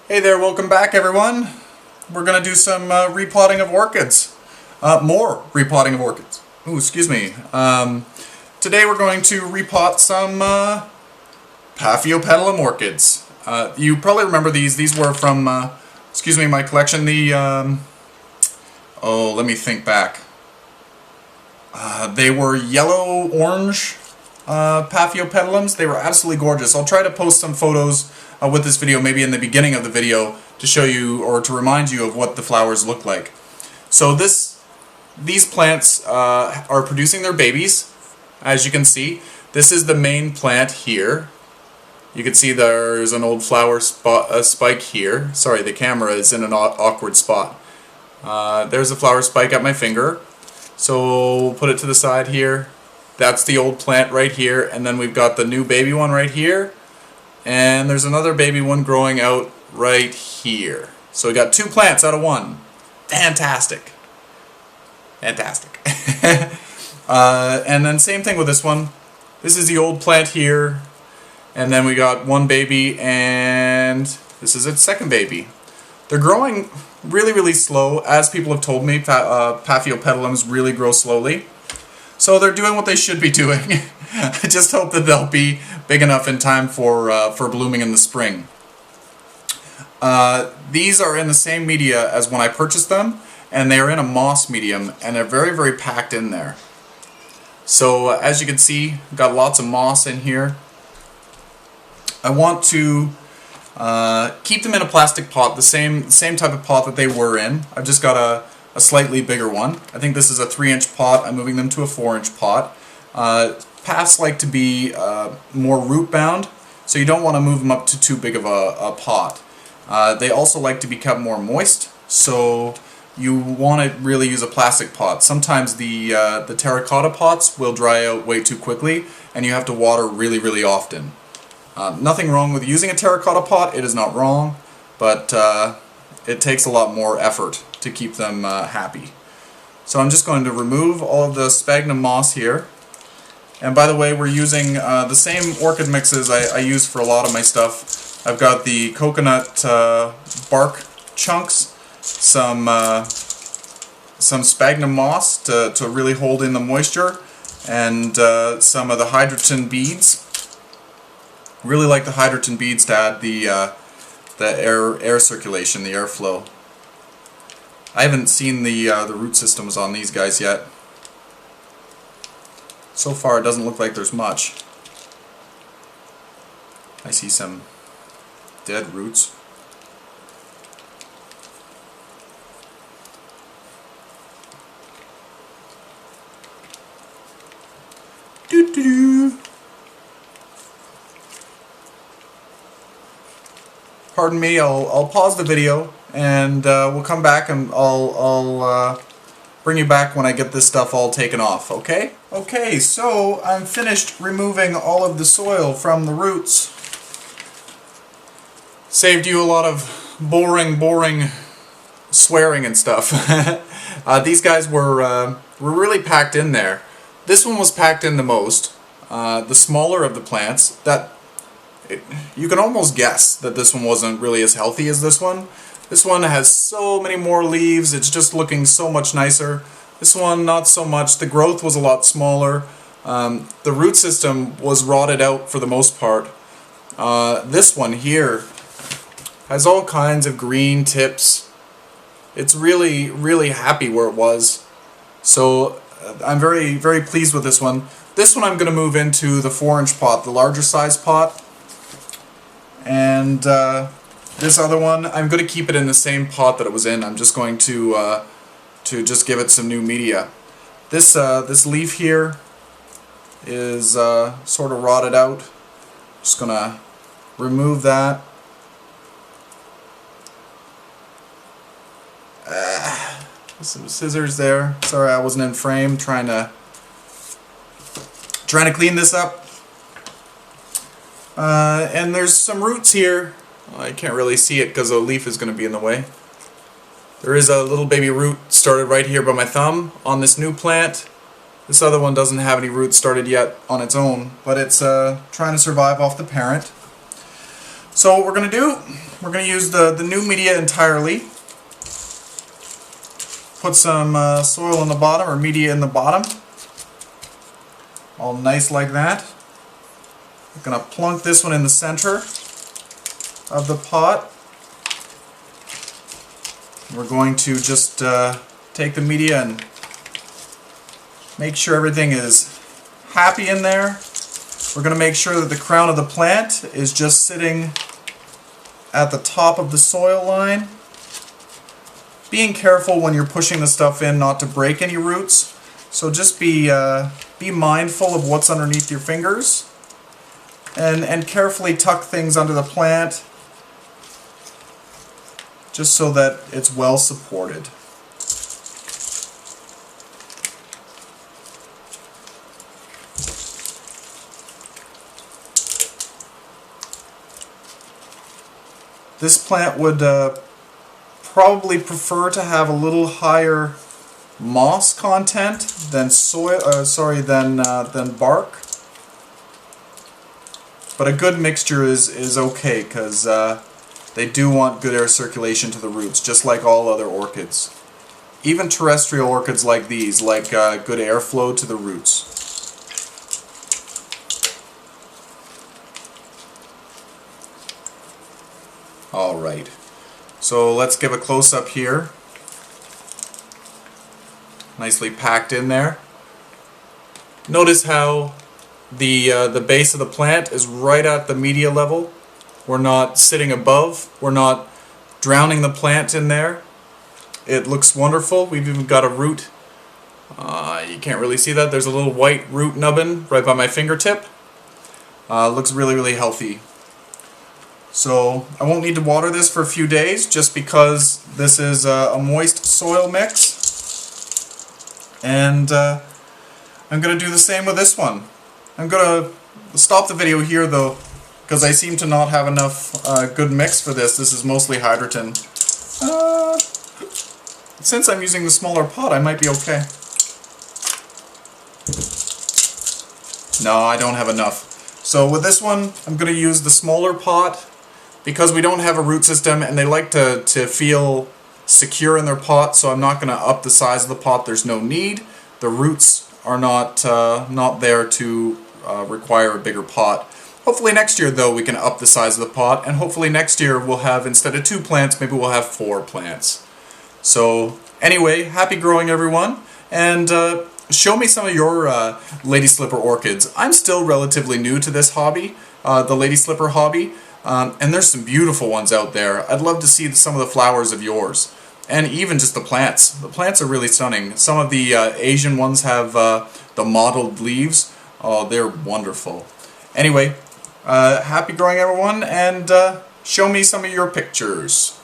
Hey there, welcome back everyone. We're going to do some repotting of orchids. More repotting of orchids. Ooh, excuse me. Today we're going to repot some Paphiopedilum orchids. You probably remember these. These were from, my collection. Let me think back. They were yellow-orange Paphiopedilums. They were absolutely gorgeous. I'll try to post some photos with this video, maybe in the beginning of the video, to show you or to remind you of what the flowers look like. So these plants are producing their babies, as you can see. This is the main plant here. You can see there's an old flower spike here. Sorry, the camera is in an awkward spot. There's a flower spike at my finger. So we'll put it to the side here. That's the old plant right here, and then we've got the new baby one right here. And there's another baby one growing out right here. So we got two plants out of one. Fantastic. Fantastic. And then same thing with this one. This is the old plant here. And then we got one baby, and this is its second baby. They're growing really, really slow. As people have told me, Paphiopedilums really grow slowly. So they're doing what they should be doing. I just hope that they'll be big enough in time for blooming in the spring. These are in the same media as when I purchased them, and they are in a moss medium, and they're very, very packed in there. So as you can see, got lots of moss in here. I want to keep them in a plastic pot, the same type of pot that they were in. I've just got a slightly bigger one. I think this is a 3-inch pot. I'm moving them to a 4-inch pot. Paths like to be more root bound, so you don't want to move them up to too big of a pot. They also like to be kept more moist, so you want to really use a plastic pot. Sometimes the terracotta pots will dry out way too quickly, and you have to water really, really often. Nothing wrong with using a terracotta pot. It is not wrong, but it takes a lot more effort to keep them happy. So I'm just going to remove all of the sphagnum moss here. And by the way, we're using the same orchid mixes I use for a lot of my stuff. I've got the coconut bark chunks, some sphagnum moss to really hold in the moisture, and some of the hydrogen beads. Really like the hydrogen beads to add the air circulation, the airflow. I haven't seen the root systems on these guys yet. So far it doesn't look like there's much. I see some dead roots. Doo-doo-doo. Pardon me, I'll pause the video, and we'll come back, and I'll bring you back when I get this stuff all taken off, okay? Okay, so I'm finished removing all of the soil from the roots. Saved you a lot of boring swearing and stuff. These guys were really packed in there. This one was packed in the most. The smaller of the plants, you can almost guess that this one wasn't really as healthy as this one. This one has so many more leaves, it's just looking so much nicer. This one, not so much. The growth was a lot smaller. The root system was rotted out for the most part. This one here has all kinds of green tips. It's really, really happy where it was. So I'm very, very pleased with this one. This one I'm going to move into the 4-inch pot, the larger size pot. And this other one, I'm going to keep it in the same pot that it was in. I'm just going to just give it some new media. This leaf here is sort of rotted out. Just going to remove that. Some scissors there. Sorry I wasn't in frame. Trying to clean this up. And there's some roots here. I can't really see it because the leaf is going to be in the way. There is a little baby root started right here by my thumb on this new plant. This other one doesn't have any roots started yet on its own, but it's trying to survive off the parent. So what we're going to do, we're going to use the new media entirely. Put some soil in the bottom, or media in the bottom. All nice like that. I'm going to plunk this one in the center of the pot. We're going to just take the media and make sure everything is happy in there. We're going to make sure that the crown of the plant is just sitting at the top of the soil line. Being careful when you're pushing the stuff in not to break any roots. So just be mindful of what's underneath your fingers. And carefully tuck things under the plant just so that it's well supported. This plant would probably prefer to have a little higher moss content than than bark. But a good mixture is okay, because they do want good air circulation to the roots, just like all other orchids. Even terrestrial orchids like these like good airflow to the roots. Alright, so let's give a close-up here. Nicely packed in there. Notice how the base of the plant is right at the media level. We're not sitting above, we're not drowning the plant in there. It looks wonderful. We've even got a root. You can't really see that. There's a little white root nubbin right by my fingertip. Looks really, really healthy. So I won't need to water this for a few days just because this is a moist soil mix. And I'm going to do the same with this one. I'm going to stop the video here though, because I seem to not have enough good mix for this. This is mostly hydroton. Since I'm using the smaller pot, I might be okay. No, I don't have enough. So with this one, I'm going to use the smaller pot because we don't have a root system and they like to feel secure in their pot, so I'm not going to up the size of the pot. There's no need. The roots are not there to require a bigger pot. Hopefully next year though we can up the size of the pot, and hopefully next year we'll have, instead of 2 plants, maybe we'll have 4 plants. So anyway, happy growing everyone, and show me some of your lady slipper orchids. I'm still relatively new to this hobby, the lady slipper hobby, and there's some beautiful ones out there. I'd love to see some of the flowers of yours. And even just the plants. The plants are really stunning. Some of the Asian ones have the mottled leaves. Oh, they're wonderful. Anyway, happy growing everyone, and show me some of your pictures.